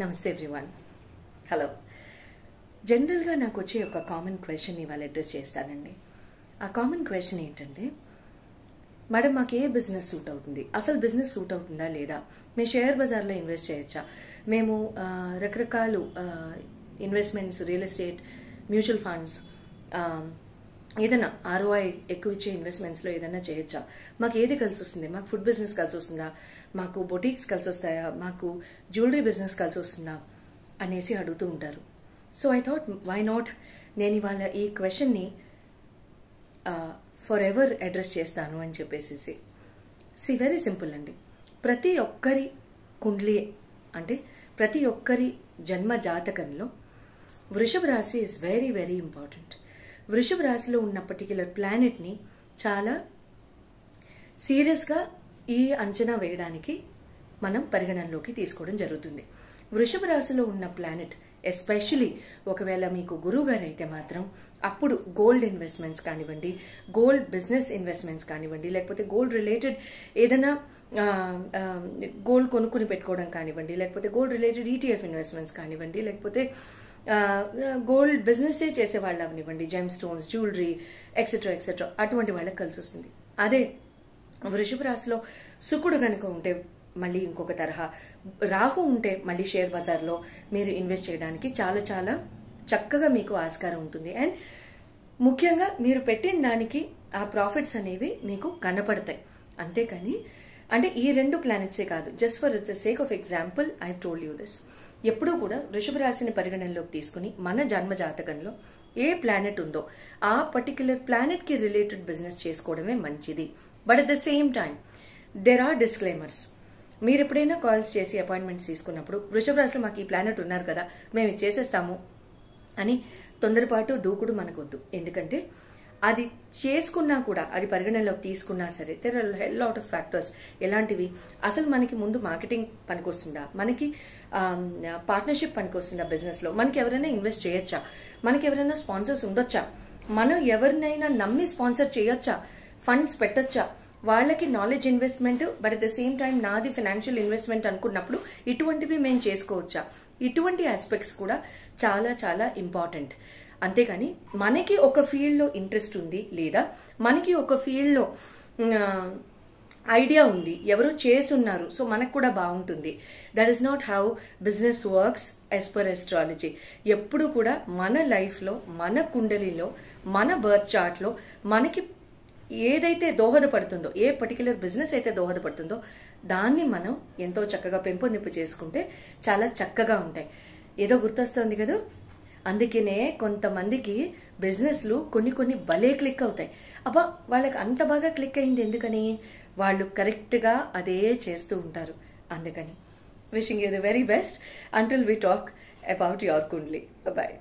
నమస్తే everyone. Hello. జనరల్గా నాకు వచ్చే ఒక కామన్ క్వశ్చన్ ఇవాళ అడ్రస్ చేస్తానండి. ఆ కామన్ క్వశ్చన్ ఏంటంటే, మేడం మాకు ఏ బిజినెస్ సూట్ అవుతుంది, అసలు బిజినెస్ సూట్ అవుతుందా లేదా, మేము షేర్ బజార్లో ఇన్వెస్ట్ చేయొచ్చా, మేము రకరకాల investments, real estate, mutual funds, ఏదైనా ఆర్ఓఐ ఎక్కువ ఇచ్చే ఇన్వెస్ట్మెంట్స్లో ఏదైనా చేయొచ్చా, మాకు ఏది కలిసి వస్తుంది, మాకు ఫుడ్ బిజినెస్ కలిసి వస్తుందా, మాకు బొటీక్స్ కలిసి వస్తాయా, మాకు జ్యువెలరీ బిజినెస్ కలిసి వస్తుందా అనేసి అడుగుతూ ఉంటారు. So I thought why not నేను ఇవాళ ఈ క్వశ్చన్ని ఫర్ ఎవర్ అడ్రస్ చేస్తాను అని చెప్పేసి. వెరీ సింపుల్ అండి. ప్రతి ఒక్కరి కుండ్లీ అంటే ప్రతి ఒక్కరి జన్మ జాతకంలో వృషభ రాశి ఇస్ వెరీ వెరీ ఇంపార్టెంట్. వృషభ రాశిలో ఉన్న పర్టిక్యులర్ ప్లానెట్ని చాలా సీరియస్గా ఈ అంచనా వేయడానికి మనం పరిగణనలోకి తీసుకోవడం జరుగుతుంది. వృషభ రాశిలో ఉన్న ప్లానెట్ ఎస్పెషలీ ఒకవేళ మీకు గురువు గారు అయితే మాత్రం అప్పుడు గోల్డ్ ఇన్వెస్ట్మెంట్స్ కానివ్వండి, గోల్డ్ బిజినెస్ ఇన్వెస్ట్మెంట్స్ కానివ్వండి, లేకపోతే గోల్డ్ రిలేటెడ్ ఏదైనా గోల్డ్ కొనుక్కుని పెట్టుకోవడం కానివ్వండి, లేకపోతే గోల్డ్ రిలేటెడ్ ఈటీఎఫ్ ఇన్వెస్ట్మెంట్స్ కానివ్వండి, లేకపోతే గోల్డ్ బిజినెస్సే చేసే వాళ్ళు అవనివ్వండి, gem stones, jewellery etcetera etcetera, అటువంటి వాళ్ళకి కలిసి వస్తుంది. అదే వృషభ రాశిలో శుక్రుడు కనుక ఉంటే మళ్ళీ ఇంకొక తరహా, రాహు ఉంటే మళ్ళీ షేర్ బజార్లో మీరు ఇన్వెస్ట్ చేయడానికి చాలా చాలా చక్కగా మీకు ఆస్కారం ఉంటుంది. అండ్ ముఖ్యంగా మీరు పెట్టిన దానికి ఆ ప్రాఫిట్స్ అనేవి మీకు కనపడతాయి. అంతేకాని అంటే ఈ రెండు ప్లానెట్సే కాదు, just for the sake of example I told you this. ఎప్పుడూ కూడా వృషభ రాశిని పరిగణనలోకి తీసుకుని మన జన్మ జాతకంలో ఏ ప్లానెట్ ఉందో ఆ పర్టిక్యులర్ ప్లానెట్కి రిలేటెడ్ బిజినెస్ చేసుకోవడమే మంచిది. But at the same time there are disclaimers. మీరు ఎప్పుడైనా కాల్స్ చేసి అపాయింట్మెంట్స్ తీసుకున్నప్పుడు వృషభ రాశిలో మాకు ఈ ప్లానెట్ ఉన్నారు కదా, మేము ఇది చేసేస్తాము అని తొందరపాటు దూకుడు మనకొద్దు. ఎందుకంటే అది చేసుకున్నా కూడా, అది పరిగణనలోకి తీసుకున్నా సరే, there are hell lot of factors. ఎలాంటివి? అసలు మనకి ముందు మార్కెటింగ్ పనికొస్తుందా, మనకి పార్ట్నర్షిప్ పనికొస్తుందా, బిజినెస్లో మనకి ఎవరైనా ఇన్వెస్ట్ చేయొచ్చా, మనకి ఎవరైనా స్పాన్సర్స్ ఉండొచ్చా, మనం ఎవరినైనా నమ్మి స్పాన్సర్ చేయొచ్చా, ఫండ్స్ పెట్టొచ్చా, వాళ్ళకి knowledge investment but at the same time నాది ఫైనాన్షియల్ ఇన్వెస్ట్మెంట్ అనుకున్నప్పుడు ఇటువంటివి మేము చేసుకోవచ్చా, ఇటువంటి ఆస్పెక్ట్స్ కూడా చాలా చాలా ఇంపార్టెంట్. అంతేకాని మనకి ఒక ఫీల్డ్లో ఇంట్రెస్ట్ ఉంది, లేదా మనకి ఒక ఫీల్డ్లో ఐడియా ఉంది, ఎవరో చేసున్నారు, సో మనకు కూడా బాగుంటుంది. That is not how business works as per astrology. ఎప్పుడు కూడా మన లైఫ్లో, మన కుండలిలో, మన బర్త్ చార్ట్లో మనకి ఏదైతే దోహదపడుతుందో, ఏ పర్టికులర్ బిజినెస్ అయితే దోహదపడుతుందో దాన్ని మనం ఎంతో చక్కగా పెంపొందింపు చేసుకుంటే చాలా చక్కగా ఉంటాయి. ఏదో గుర్తొస్తుంది కదా, అందుకనే కొంతమందికి బిజినెస్లు కొన్ని భలే క్లిక్ అవుతాయి. అబ్బా వాళ్ళకి అంత బాగా క్లిక్ అయింది ఎందుకని, వాళ్ళు కరెక్ట్గా అదే చేస్తూ ఉంటారు. అందుకని wishing you the very best until we talk about your kundli. Bye.